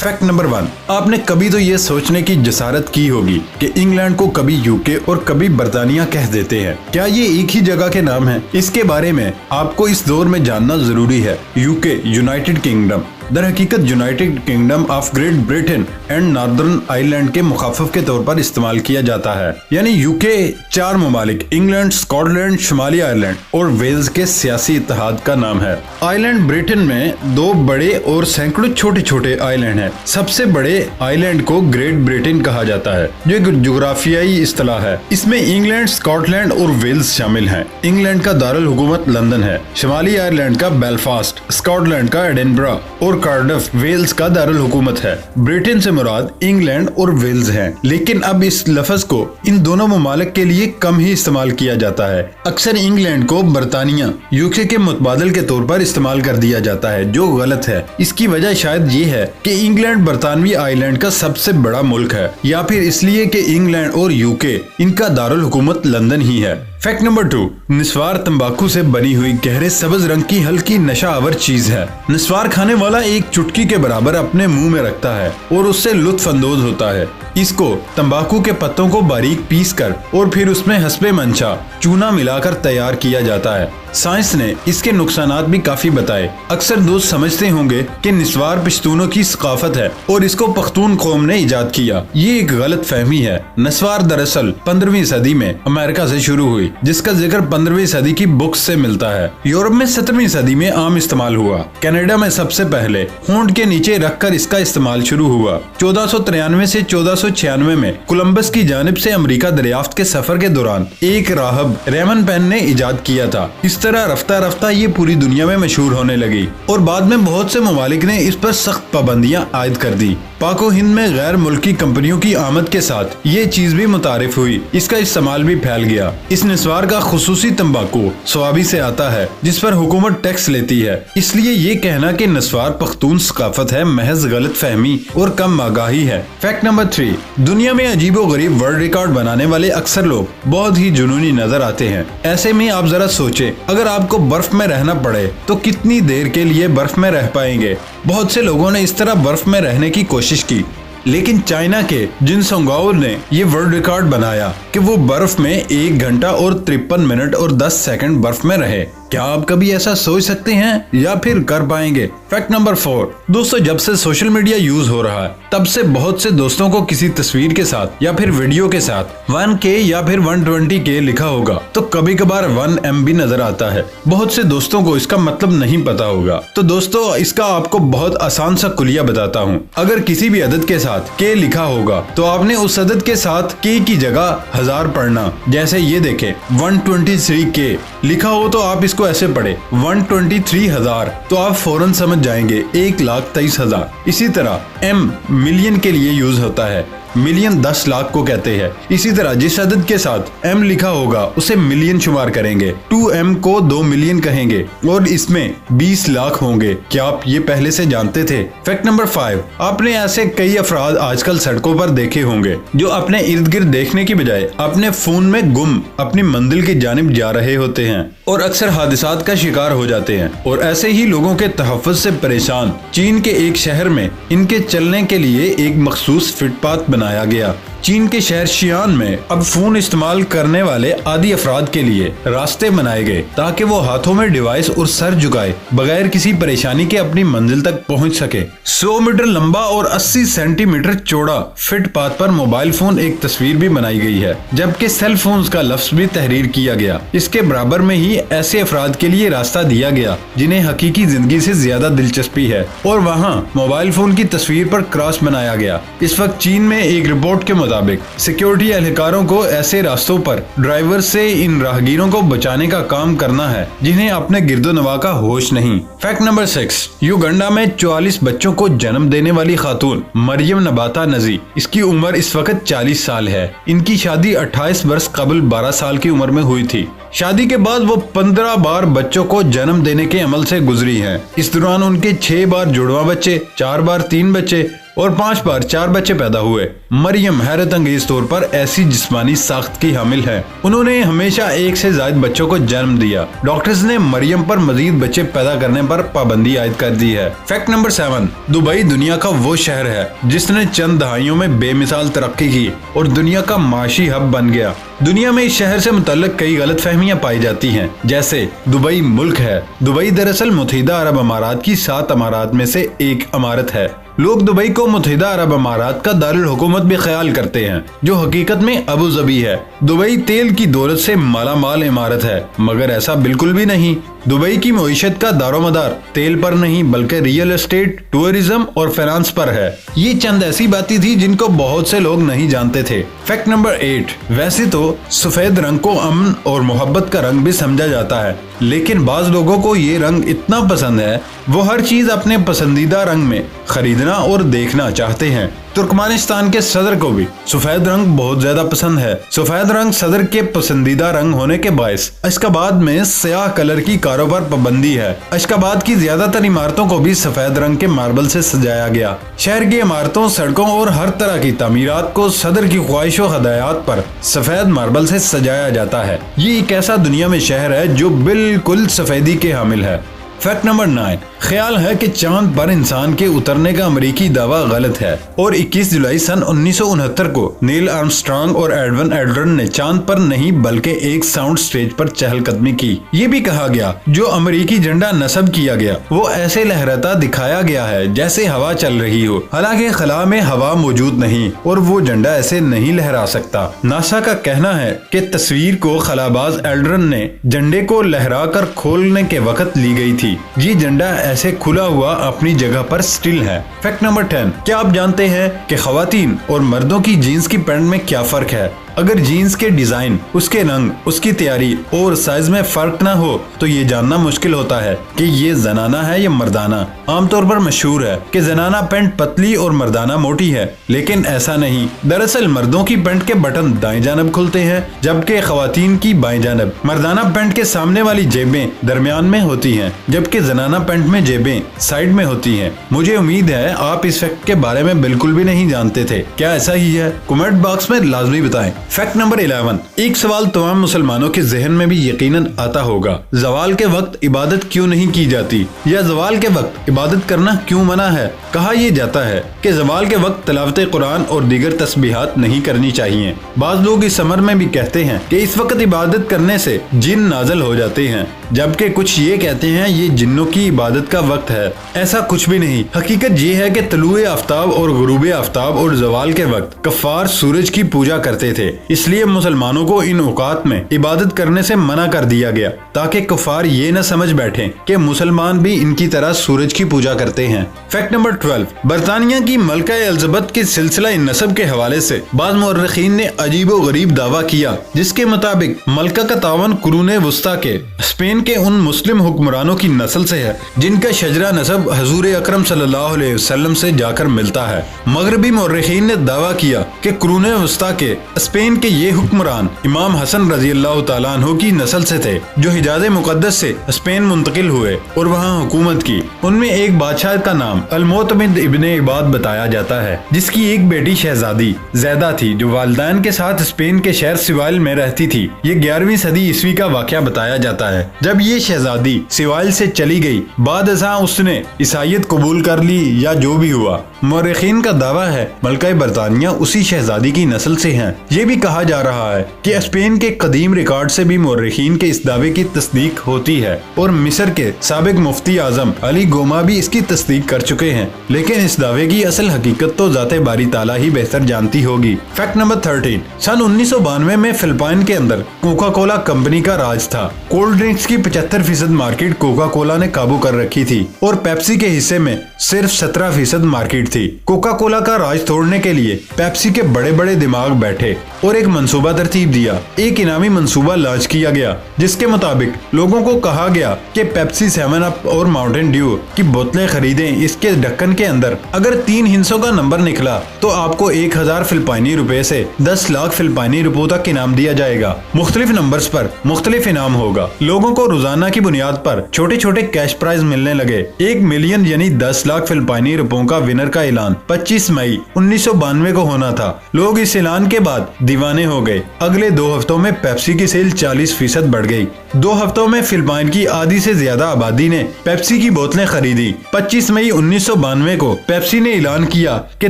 Fact number 1, आपने कभी तो ये सोचने की जसारत की होगी कि इंग्लैंड को कभी यूके और कभी बर्तानिया कह देते हैं। क्या ये एक ही जगह के नाम हैं? इसके बारे में आपको इस दौर में जानना जरूरी है। यूके यूनाइटेड किंगडम दर हकीकत United kingdom of great Britain and northern Ireland के मुखाफफ के तौर पर इस्तेमाल किया जाता है। यानी यूके 4 ममालिक इंग्लैंड, स्कॉटलैंड, शुमाली आयरलैंड और वेल्स के सियासी इत्तेहाद का नाम है। आयरलैंड ब्रिटेन में 2 बड़े और सैकड़ों छोटे छोटे आइलैंड हैं। सबसे बड़े आइलैंड को ग्रेट ब्रिटेन कहा जाता है, जो एक जुग्राफियाई इस्तिलाह है। इसमें इंग्लैंड, स्कॉटलैंड और वेल्स शामिल हैं। इंग्लैंड का दारुल हुकूमत लंदन है, शुमाली आयरलैंड का बेलफास्ट, स्कॉटलैंड का एडिनबरा और कार्डिफ वेल्स का दारुल हुकूमत है। ब्रिटेन से मुराद इंग्लैंड और वेल्स हैं। लेकिन अब इस लफ्ज को इन दोनों ममालिक के लिए कम ही इस्तेमाल किया जाता है। अक्सर इंग्लैंड को बर्तानिया यूके के मुतबादल के तौर पर इस्तेमाल कर दिया जाता है, जो गलत है। इसकी वजह शायद ये है कि इंग्लैंड बरतानवी आइलैंड का सबसे बड़ा मुल्क है, या फिर इसलिए कि इंग्लैंड और यूके इनका दारुल हुकूमत लंदन ही है। फैक्ट नंबर 2, निस्वार तंबाकू से बनी हुई गहरे सब्ज रंग की हल्की नशा आवर चीज है। निस्वार खाने वाला एक चुटकी के बराबर अपने मुंह में रखता है और उससे लुत्फ अंदोज होता है। इसको तंबाकू के पत्तों को बारीक पीस कर और फिर उसमें हस्बे मंशा चूना मिलाकर तैयार किया जाता है। साइंस ने इसके नुकसानात भी काफी बताए। अक्सर दोस्त समझते होंगे कि निस्वार पश्तूनों की सकाफत है और इसको पख्तून कौम ने इजाद किया। ये एक गलत फहमी है। निस्वार दरअसल 15वीं सदी में अमेरिका से शुरू हुई, जिसका जिक्र 15वीं सदी की बुक्स से मिलता है। यूरोप में 17वीं सदी में आम इस्तेमाल हुआ। कनाडा में सबसे पहले होंठ के नीचे रखकर इसका इस्तेमाल शुरू हुआ। 1493 से 1496 में कोलंबस की जानिब से अमेरिका दरियाफ्त के सफर के दौरान एक राहब रेमन पेन ने इजाद किया था। इस तरह रफ्ता रफ्ता ये पूरी दुनिया में मशहूर होने लगी और बाद में बहुत से ममालिक ने इस पर सख्त पाबंदियां आयद कर दी। पाको हिंद में गैर मुल्की कंपनियों की आमद के साथ ये चीज भी मुतारिफ हुई। इसका इस्तेमाल भी फैल गया। इस निस्वार का खुसूसी तंबाकू स्वाबी से आता है, जिस पर हुकूमत टैक्स लेती है। इसलिए ये कहना कि निस्वार पख्तून सकाफत है महज गलत फहमी और कम आगाही है। फैक्ट नंबर 3, दुनिया में अजीबो गरीब वर्ल्ड रिकॉर्ड बनाने वाले अक्सर लोग बहुत ही जुनूनी नजर आते हैं। ऐसे में आप जरा सोचे, अगर आपको बर्फ में रहना पड़े तो कितनी देर के लिए बर्फ में रह पाएंगे? बहुत से लोगों ने इस तरह बर्फ में रहने की कोशिश की, लेकिन चाइना के जिन सोंगाओ ने ये वर्ल्ड रिकॉर्ड बनाया कि वो बर्फ में 1 घंटा और 53 मिनट और 10 सेकंड बर्फ में रहे। क्या आप कभी ऐसा सोच सकते हैं या फिर कर पाएंगे? फैक्ट नंबर 4, दोस्तों, जब से सोशल मीडिया यूज हो रहा है तब से बहुत से दोस्तों को किसी तस्वीर के साथ या फिर वीडियो के साथ 1K या फिर 120K लिखा होगा तो कभी कभार 1 MB नजर आता है। बहुत से दोस्तों को इसका मतलब नहीं पता होगा। तो दोस्तों, इसका आपको बहुत आसान सा कुलिया बताता हूँ। अगर किसी भी अदद के साथ K लिखा होगा तो आपने उस अदद के साथ K की जगह 1000 पढ़ना। जैसे ये देखें, 123K लिखा हो तो आप इसको ऐसे पढ़े 123,000, तो आप फौरन समझ जाएंगे 1,23,000। इसी तरह M मिलियन के लिए यूज होता है। मिलियन 10 लाख को कहते हैं। इसी तरह जिस अदद के साथ M लिखा होगा उसे मिलियन शुमार करेंगे। 2M को 2 मिलियन कहेंगे और इसमें 20 लाख होंगे। क्या आप ये पहले से जानते थे? फैक्ट नंबर 5, आपने ऐसे कई अफराद आजकल सड़कों पर देखे होंगे जो अपने इर्द गिर्द देखने की बजाय अपने फोन में गुम अपनी मंजिल की जानिब जा रहे होते हैं और अक्सर हादसात का शिकार हो जाते हैं। और ऐसे ही लोगों के तहफ़्फ़ुज़ से परेशान चीन के एक शहर में इनके चलने के लिए एक मखसूस फुटपाथ बनाया गया। चीन के शहर शियान में अब फोन इस्तेमाल करने वाले आदि अफराद के लिए रास्ते बनाए गए ताकि वो हाथों में डिवाइस और सर झुकाए बगैर किसी परेशानी के अपनी मंजिल तक पहुंच सके। 100 मीटर लंबा और 80 सेंटीमीटर चौड़ा फुटपाथ पर मोबाइल फोन एक तस्वीर भी बनाई गई है, जबकि सेल फोन का लफ्ज भी तहरीर किया गया। इसके बराबर में ही ऐसे अफराद के लिए रास्ता दिया गया जिन्हें हकीकी जिंदगी से ज्यादा दिलचस्पी है और वहाँ मोबाइल फोन की तस्वीर पर क्रॉस बनाया गया। इस वक्त चीन में एक रिपोर्ट के मुताबिक सिक्योरिटी एहलकारों को ऐसे रास्तों पर ड्राइवर से इन राहगीरों को बचाने का काम करना है जिन्हें अपने गिरदोनवा का होश नहीं। फैक्ट नंबर 6, युगांडा में 44 बच्चों को जन्म देने वाली खातून मरियम नबाता नजी, इसकी उम्र इस वक्त 40 साल है। इनकी शादी 28 वर्ष कबल 12 साल की उम्र में हुई थी। शादी के बाद वो 15 बार बच्चों को जन्म देने के अमल से गुजरी हैं। इस दौरान उनके 6 बार जुड़वा बच्चे, 4 बार 3 बच्चे और 5 बार 4 बच्चे पैदा हुए। मरियम हैरत अंगेज तौर पर ऐसी जिस्मानी साख्त की हामिल है। उन्होंने हमेशा 1 से ज्यादा बच्चों को जन्म दिया। डॉक्टर्स ने मरियम पर मजीद बच्चे पैदा करने पर पाबंदी आयद कर दी है। फैक्ट नंबर 7, दुबई दुनिया का वो शहर है जिसने चंद दहाइयों में बेमिसाल तरक्की की और दुनिया का माशी हब बन गया। दुनिया में इस शहर से मुतल्लिक कई गलतफहमियां पाई जाती हैं, जैसे दुबई मुल्क है। दुबई दरअसल मुत्तहिदा अरब अमारात की 7 अमारात में से एक अमारत है। लोग दुबई को मुत्तहिदा अरब अमारात का दारुल हुकूमत भी ख्याल करते हैं, जो हकीकत में अबू ज़बी है। दुबई तेल की दौलत से मालामाल इमारत है, मगर ऐसा बिल्कुल भी नहीं। दुबई की मईशत का दारोमदार तेल पर नहीं बल्कि रियल एस्टेट, टूरिज्म और फाइनेंस पर है। ये चंद ऐसी बातें थी जिनको बहुत से लोग नहीं जानते थे। फैक्ट नंबर 8, वैसे तो सफेद रंग को अमन और मोहब्बत का रंग भी समझा जाता है, लेकिन बाज लोगों को ये रंग इतना पसंद है वो हर चीज अपने पसंदीदा रंग में खरीदना और देखना चाहते हैं। तुर्कमेनिस्तान के सदर को भी सफेद रंग बहुत ज्यादा पसंद है। सफेद रंग सदर के पसंदीदा रंग होने के बायस अशकाबाद में स्याह कलर की कारों पर पाबंदी है। अशकाबाद की ज्यादातर इमारतों को भी सफेद रंग के मार्बल से सजाया गया। शहर की इमारतों, सड़कों और हर तरह की तामीरात को सदर की ख्वाहिशों हदायत पर सफेद मार्बल से सजाया जाता है। ये एक ऐसा दुनिया में शहर है जो बिल्कुल सफेदी के हामिल है। फैक्ट नंबर 9, ख्याल है कि चांद पर इंसान के उतरने का अमेरिकी दावा गलत है और 21 जुलाई सन 1969 को नील आर्मस्ट्रांग और एडविन एल्ड्रिन ने चांद पर नहीं बल्कि एक साउंड स्टेज पर चहलकदमी की। ये भी कहा गया जो अमेरिकी झंडा नस्ब किया गया वो ऐसे लहराता दिखाया गया है जैसे हवा चल रही हो, हालांकि खला में हवा मौजूद नहीं और वो झंडा ऐसे नहीं लहरा सकता। नासा का कहना है कि तस्वीर को खलाबाज एल्ड्रिन ने झंडे को लहरा कर खोलने के वक्त ली गई थी। ये झंडा ऐसे खुला हुआ अपनी जगह पर स्टिल है। फैक्ट नंबर 10, क्या आप जानते हैं कि खवातीन और मर्दों की जीन्स की पैंट में क्या फर्क है? अगर जीन्स के डिजाइन, उसके रंग, उसकी तैयारी और साइज में फर्क न हो तो ये जानना मुश्किल होता है कि ये जनाना है या मर्दाना। आमतौर पर मशहूर है कि जनाना पैंट पतली और मर्दाना मोटी है, लेकिन ऐसा नहीं। दरअसल मर्दों की पैंट के बटन दाएं जानब खुलते हैं जबकि खवातीन की बाएं जानब। मर्दाना पैंट के सामने वाली जेबें दरमियान में होती हैं जबकि जनाना पैंट में जेबें साइड में होती हैं। मुझे उम्मीद है आप इस फैक्ट के बारे में बिल्कुल भी नहीं जानते थे। क्या ऐसा ही है? कमेंट बॉक्स में लाजमी बताएं। फैक्ट नंबर 11, एक सवाल तमाम मुसलमानों के जहन में भी यकीनन आता होगा, जवाल के वक्त इबादत क्यों नहीं की जाती या जवाल के वक्त इबादत करना क्यों मना है? कहा यह जाता है कि जवाल के वक्त तिलावत कुरान और दीगर तस्बीहात नहीं करनी चाहिए। बाज लोग इस अमर में भी कहते हैं कि इस वक्त इबादत करने से जिन नाजल हो जाते हैं, जबकि कुछ ये कहते हैं ये जिन्नों की इबादत का वक्त है। ऐसा कुछ भी नहीं। हकीकत ये है कि तलुए आफ्ताब और गुरूबे आफ्ताब और जवाल के वक्त कफ्फार सूरज की पूजा करते थे, इसलिए मुसलमानों को इन औकात में इबादत करने से मना कर दिया गया ताकि कफ्फार ये न समझ बैठे कि मुसलमान भी इनकी तरह सूरज की पूजा करते हैं। फैक्ट नंबर 12, बरतानिया की मलका एलिजाबेथ के सिलसिला नसब के हवाले से बाज़ मुअर्रिखीन ने अजीबो गरीब दावा किया, जिसके मुताबिक मलका का तावन कुरून वस्ता के स्पेन के उन मुस्लिम हुक्मरानों की नस्ल से है जिनका शजरा नसब हजूर अकरम सल्लल्लाहु अलैहि वसल्लम से जाकर मिलता है। मगरबी मुअर्रिखीन ने दावा किया कि कुरून वस्ता के स्पेन के ये हुक्मरान इमाम हसन रजी अल्लाह तआला अन्हु की नस्ल से थे, जो हिजाज मुकद्दस से स्पेन मुंतकिल हुए और वहाँ हुकूमत की। उनमें एक बादशाह का नाम अल-मुअतमिद इब्ने इबाद बताया जाता है, जिसकी एक बेटी शहजादी ज़ैदा थी जो वालिदैन के साथ स्पेन के शहर सिवाइल में रहती थी। ये 11वीं सदी ईस्वी का वाक़या बताया जाता है। जब ये शहजादी सिवाइल से चली गई, बाद अज़ां उसने ईसाईयत कबूल कर ली या जो भी हुआ। मुअर्रिखीन का दावा है मलका बरतानिया उसी शहजादी की नस्ल से हैं। ये भी कहा जा रहा है कि स्पेन के कदीम रिकॉर्ड से भी मुअर्रिखीन के इस दावे की तस्दीक होती है और मिस्र के साबिक मुफ्ती आजम अली गोमा भी इसकी तस्दीक कर चुके हैं, लेकिन इस दावे की असल हकीकत तो ज़ाते बारी ताला ही बेहतर जानती होगी। फैक्ट नंबर 13, सन 1992 में फिलिपाइन के अंदर कोका कोला कंपनी का राज था। कोल्ड ड्रिंक्स की 75% मार्केट कोका कोला ने काबू कर रखी थी और पेप्सी के हिस्से में सिर्फ 17% मार्केट थी। कोका कोला का राज तोड़ने के लिए पेप्सी के बड़े बड़े दिमाग बैठे और एक मंसूबा तरतीब दिया। एक इनामी मंसूबा लॉन्च किया गया जिसके मुताबिक लोगों को कहा गया कि पेप्सी 7 अप और माउंटेन ड्यू की बोतलें खरीदें। इसके ढक्कन के अंदर अगर 3 हिस्सों का नंबर निकला तो आपको 1000 फिलिपाइनी रुपए से 10 लाख फिलिपाइनी रुपयों तक इनाम दिया जाएगा। मुख्तलिफ नंबर्स पर मुख्तलिफ इनाम होगा। लोगों को रोजाना की बुनियाद पर छोटे छोटे कैश प्राइज मिलने लगे। 1 मिलियन यानी 10 लाख फिलिपाइनी रुपयों का विनर का ऐलान 25 मई 1992 को होना था। लोग इस ऐलान के बाद दीवाने हो गए। अगले 2 हफ्तों में पेप्सी की सेल 40% बढ़ गई। 2 हफ्तों में फिलिपाइन की आधी से ज्यादा आबादी ने पेप्सी की बोतलें खरीदी। 25 मई 1992 को पेप्सी ने ऐलान किया कि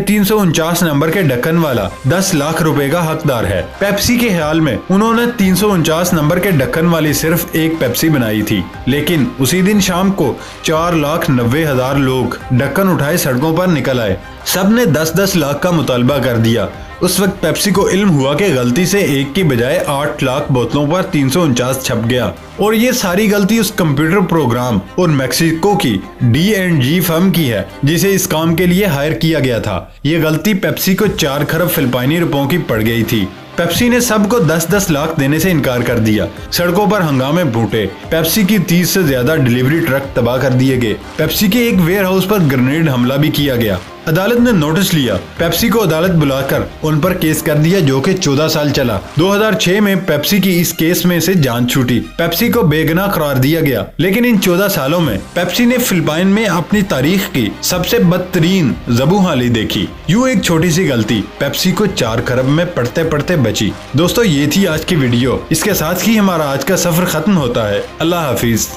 349 नंबर के ढक्कन वाला 10 लाख रुपए का हकदार है। पेप्सी के ख्याल में उन्होंने 349 नंबर के ढक्कन वाली सिर्फ एक पेप्सी बनाई थी, लेकिन उसी दिन शाम को 4,90,000 लोग ढक्कन उठाए सड़कों पर निकल आए। सबने 10-10 लाख का मुतालबा कर दिया। उस वक्त पेप्सी को इल्म हुआ कि गलती से एक की बजाय 8 लाख बोतलों पर 349 छप गया, और ये सारी गलती उस कंप्यूटर प्रोग्राम और मैक्सिको की D&G फर्म की है जिसे इस काम के लिए हायर किया गया था। ये गलती पेप्सी को 4 खरब फिलिपाइनी रुपयों की पड़ गई थी। पेप्सी ने सबको 10-10 लाख देने से इनकार कर दिया। सड़कों पर हंगामे फूटे। पेप्सी की 30 से ज्यादा डिलीवरी ट्रक तबाह कर दिए गए। पेप्सी के एक वेयर हाउस पर ग्रेनेड हमला भी किया गया। अदालत ने नोटिस लिया। पेप्सी को अदालत बुलाकर उन पर केस कर दिया, जो कि 14 साल चला। 2006 में पेप्सी की इस केस में से जान छूटी। पेप्सी को बेगुनाह करार दिया गया, लेकिन इन 14 सालों में पेप्सी ने फिलिपाइन में अपनी तारीख की सबसे बदतरीन ज़बूहाली देखी। यूं एक छोटी सी गलती पेप्सी को 4 खरब में पढ़ते पढ़ते बची। दोस्तों, ये थी आज की वीडियो। इसके साथ ही हमारा आज का सफर खत्म होता है। अल्लाह हाफिज।